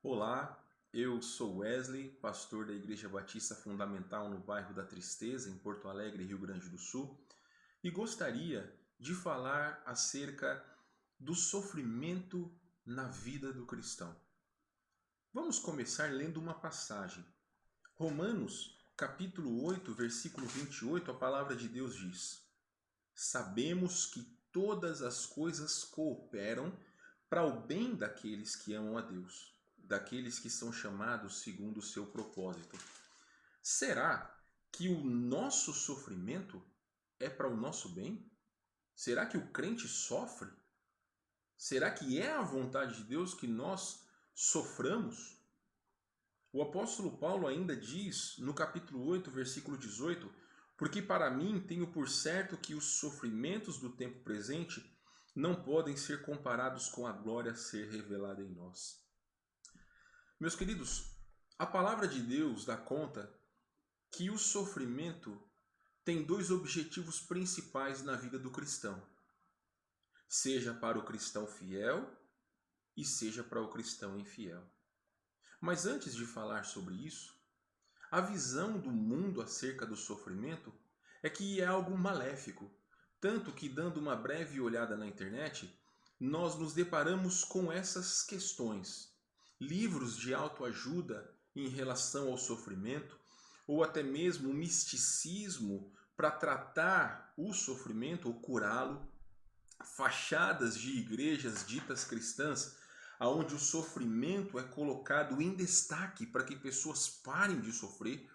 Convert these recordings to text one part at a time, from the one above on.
Olá, eu sou Wesley, pastor da Igreja Batista Fundamental no bairro da Tristeza, em Porto Alegre, Rio Grande do Sul, e gostaria de falar acerca do sofrimento na vida do cristão. Vamos começar lendo uma passagem. Romanos, capítulo 8, versículo 28, a palavra de Deus diz: Sabemos que todas as coisas cooperam para o bem daqueles que amam a Deus, daqueles que são chamados segundo o seu propósito. Será que o nosso sofrimento é para o nosso bem? Será que o crente sofre? Será que é a vontade de Deus que nós soframos? O apóstolo Paulo ainda diz no capítulo 8, versículo 18: Porque para mim tenho por certo que os sofrimentos do tempo presente não podem ser comparados com a glória a ser revelada em nós. Meus queridos, a palavra de Deus dá conta que o sofrimento tem dois objetivos principais na vida do cristão, seja para o cristão fiel e seja para o cristão infiel. Mas antes de falar sobre isso, a visão do mundo acerca do sofrimento é que é algo maléfico, tanto que, dando uma breve olhada na internet, nós nos deparamos com essas questões. Livros de autoajuda em relação ao sofrimento, ou até mesmo misticismo para tratar o sofrimento ou curá-lo, fachadas de igrejas ditas cristãs, onde o sofrimento é colocado em destaque para que pessoas parem de sofrer,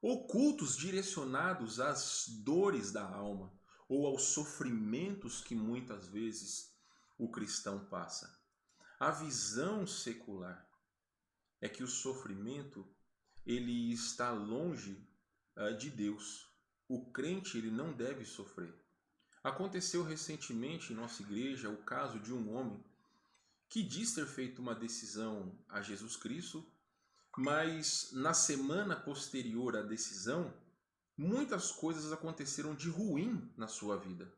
ou cultos direcionados às dores da alma ou aos sofrimentos que muitas vezes o cristão passa. A visão secular é que o sofrimento ele está longe de Deus. O crente ele não deve sofrer. Aconteceu recentemente em nossa igreja o caso de um homem que diz ter feito uma decisão a Jesus Cristo, mas na semana posterior à decisão, muitas coisas aconteceram de ruim na sua vida.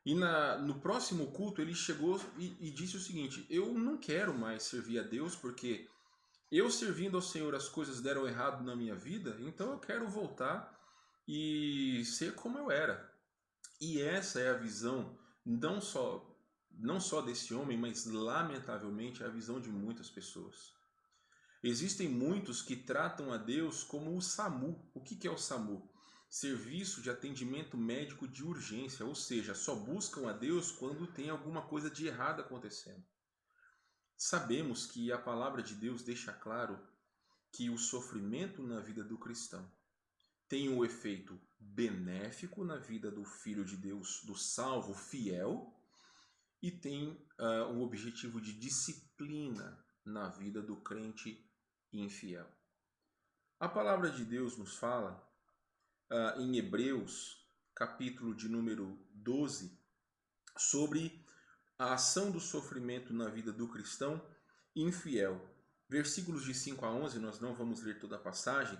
E no próximo culto ele chegou e disse o seguinte: Eu não quero mais servir a Deus porque eu servindo ao Senhor as coisas deram errado na minha vida, então eu quero voltar e ser como eu era. E essa é a visão não só desse homem, mas lamentavelmente é a visão de muitas pessoas. Existem muitos que tratam a Deus como o SAMU. O que é o SAMU? Serviço de atendimento médico de urgência, ou seja, só buscam a Deus quando tem alguma coisa de errado acontecendo. Sabemos que a palavra de Deus deixa claro que o sofrimento na vida do cristão tem um efeito benéfico na vida do Filho de Deus, do salvo fiel, e tem um objetivo de disciplina na vida do crente infiel. A palavra de Deus nos fala em Hebreus, capítulo de número 12, sobre a ação do sofrimento na vida do cristão infiel. Versículos de 5 a 11, nós não vamos ler toda a passagem,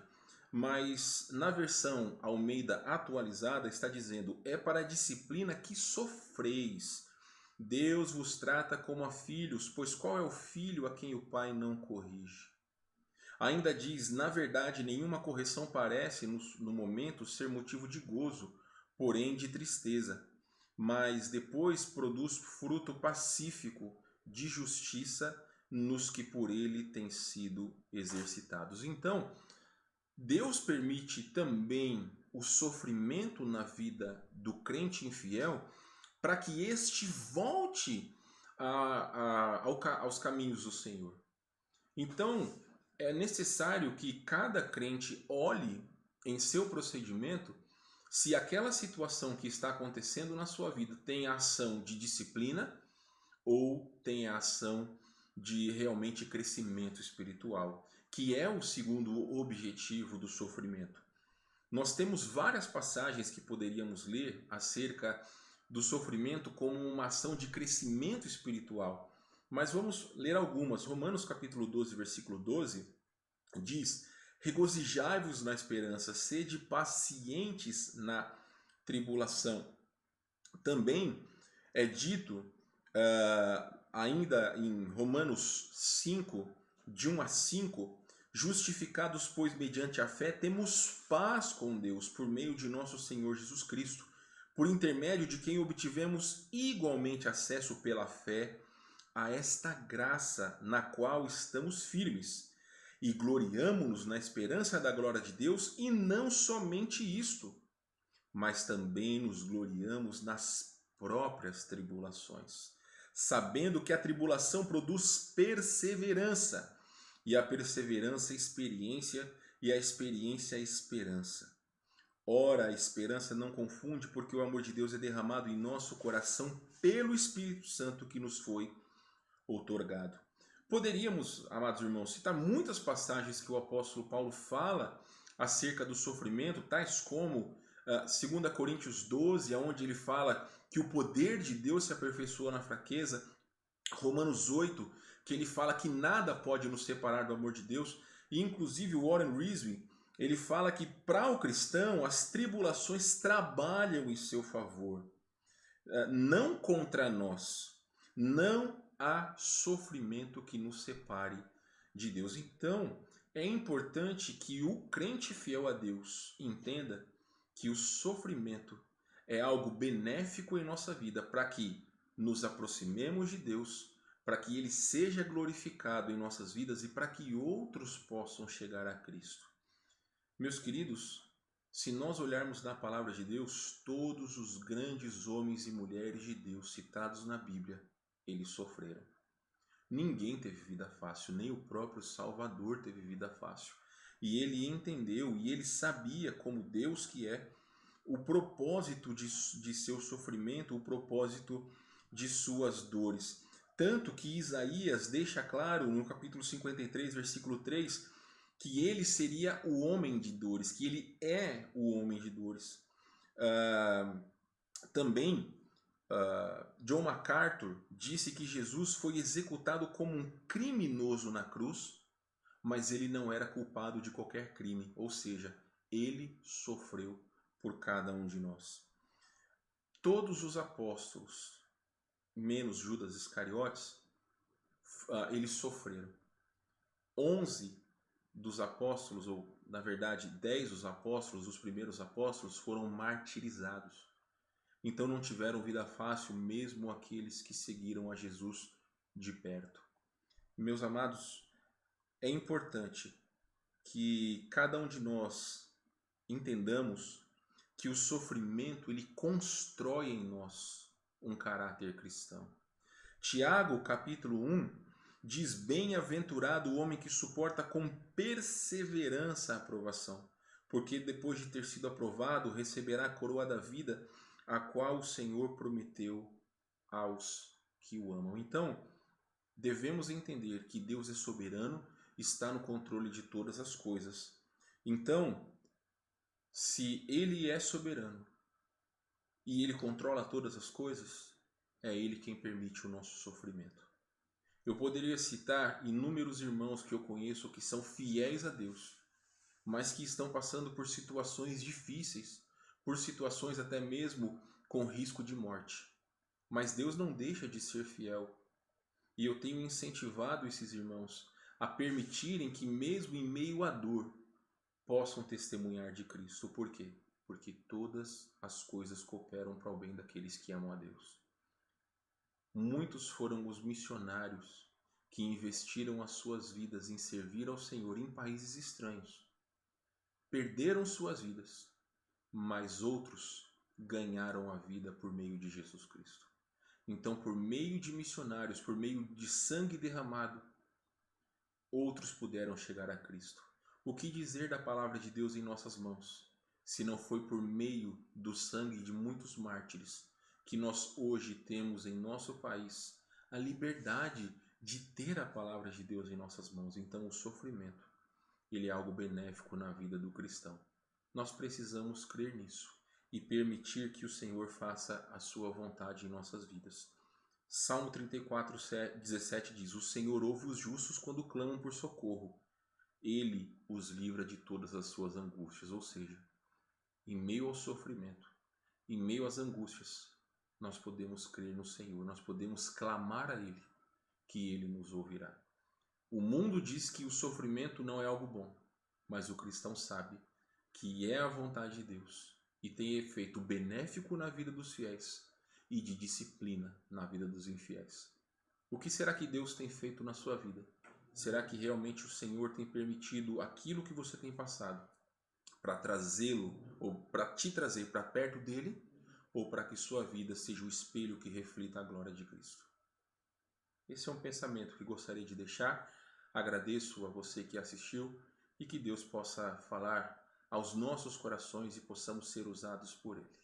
mas na versão Almeida atualizada está dizendo: É para a disciplina que sofreis. Deus vos trata como a filhos, pois qual é o filho a quem o pai não corrige? Ainda diz: Na verdade, nenhuma correção parece, no momento, ser motivo de gozo, porém de tristeza, mas depois produz fruto pacífico de justiça nos que por ele têm sido exercitados. Então, Deus permite também o sofrimento na vida do crente infiel para que este volte aos caminhos do Senhor. Então, é necessário que cada crente olhe em seu procedimento se aquela situação que está acontecendo na sua vida tem a ação de disciplina ou tem a ação de realmente crescimento espiritual, que é o segundo objetivo do sofrimento. Nós temos várias passagens que poderíamos ler acerca do sofrimento como uma ação de crescimento espiritual. Mas vamos ler algumas. Romanos capítulo 12, versículo 12, diz: Regozijai-vos na esperança, sede pacientes na tribulação. Também é dito ainda em Romanos 5, de 1 a 5, justificados, pois, mediante a fé, temos paz com Deus por meio de nosso Senhor Jesus Cristo, por intermédio de quem obtivemos igualmente acesso pela fé a esta graça na qual estamos firmes e gloriamo-nos na esperança da glória de Deus, e não somente isto, mas também nos gloriamos nas próprias tribulações, sabendo que a tribulação produz perseverança, e a perseverança experiência, e a experiência esperança. Ora, a esperança não confunde, porque o amor de Deus é derramado em nosso coração pelo Espírito Santo que nos foi outorgado. Poderíamos, amados irmãos, citar muitas passagens que o apóstolo Paulo fala acerca do sofrimento, tais como 2 Coríntios 12, onde ele fala que o poder de Deus se aperfeiçoa na fraqueza, Romanos 8, que ele fala que nada pode nos separar do amor de Deus, e inclusive o Warren Wiersbe, ele fala que para o cristão as tribulações trabalham em seu favor, não contra nós. Não há sofrimento que nos separe de Deus. Então, é importante que o crente fiel a Deus entenda que o sofrimento é algo benéfico em nossa vida para que nos aproximemos de Deus, para que Ele seja glorificado em nossas vidas e para que outros possam chegar a Cristo. Meus queridos, se nós olharmos na palavra de Deus, todos os grandes homens e mulheres de Deus citados na Bíblia, eles sofreram. Ninguém teve vida fácil, nem o próprio Salvador teve vida fácil. E ele entendeu e ele sabia, como Deus que é, o propósito de seu sofrimento, o propósito de suas dores. Tanto que Isaías deixa claro no capítulo 53, versículo 3, que ele seria o homem de dores, que ele é o homem de dores. Também, John MacArthur disse que Jesus foi executado como um criminoso na cruz, mas ele não era culpado de qualquer crime, ou seja, ele sofreu por cada um de nós. Todos os apóstolos, menos Judas Iscariotes, eles sofreram. 11 dos apóstolos, ou na verdade 10 dos apóstolos, os primeiros apóstolos, foram martirizados. Então não tiveram vida fácil, mesmo aqueles que seguiram a Jesus de perto. Meus amados, é importante que cada um de nós entendamos que o sofrimento ele constrói em nós um caráter cristão. Tiago, capítulo 1, diz: bem-aventurado o homem que suporta com perseverança a aprovação, porque depois de ter sido aprovado, receberá a coroa da vida, a qual o Senhor prometeu aos que o amam. Então, devemos entender que Deus é soberano, está no controle de todas as coisas. Então, se Ele é soberano e Ele controla todas as coisas, é Ele quem permite o nosso sofrimento. Eu poderia citar inúmeros irmãos que eu conheço que são fiéis a Deus, mas que estão passando por situações difíceis, por situações até mesmo com risco de morte. Mas Deus não deixa de ser fiel. E eu tenho incentivado esses irmãos a permitirem que, mesmo em meio à dor, possam testemunhar de Cristo. Por quê? Porque todas as coisas cooperam para o bem daqueles que amam a Deus. Muitos foram os missionários que investiram as suas vidas em servir ao Senhor em países estranhos. Perderam suas vidas, mas outros ganharam a vida por meio de Jesus Cristo. Então, por meio de missionários, por meio de sangue derramado, outros puderam chegar a Cristo. O que dizer da palavra de Deus em nossas mãos, se não foi por meio do sangue de muitos mártires que nós hoje temos em nosso país a liberdade de ter a palavra de Deus em nossas mãos? Então, o sofrimento, ele é algo benéfico na vida do cristão. Nós precisamos crer nisso e permitir que o Senhor faça a sua vontade em nossas vidas. Salmo 34, 17 diz: o Senhor ouve os justos quando clamam por socorro. Ele os livra de todas as suas angústias. Ou seja, em meio ao sofrimento, em meio às angústias, nós podemos crer no Senhor, nós podemos clamar a Ele que ele nos ouvirá. O mundo diz que o sofrimento não é algo bom, mas o cristão sabe que é a vontade de Deus e tem efeito benéfico na vida dos fiéis e de disciplina na vida dos infiéis. O que será que Deus tem feito na sua vida? Será que realmente o Senhor tem permitido aquilo que você tem passado para trazê-lo ou para te trazer para perto dele, ou para que sua vida seja o espelho que reflita a glória de Cristo? Esse é um pensamento que gostaria de deixar. Agradeço a você que assistiu e que Deus possa falar aos nossos corações e possamos ser usados por Ele.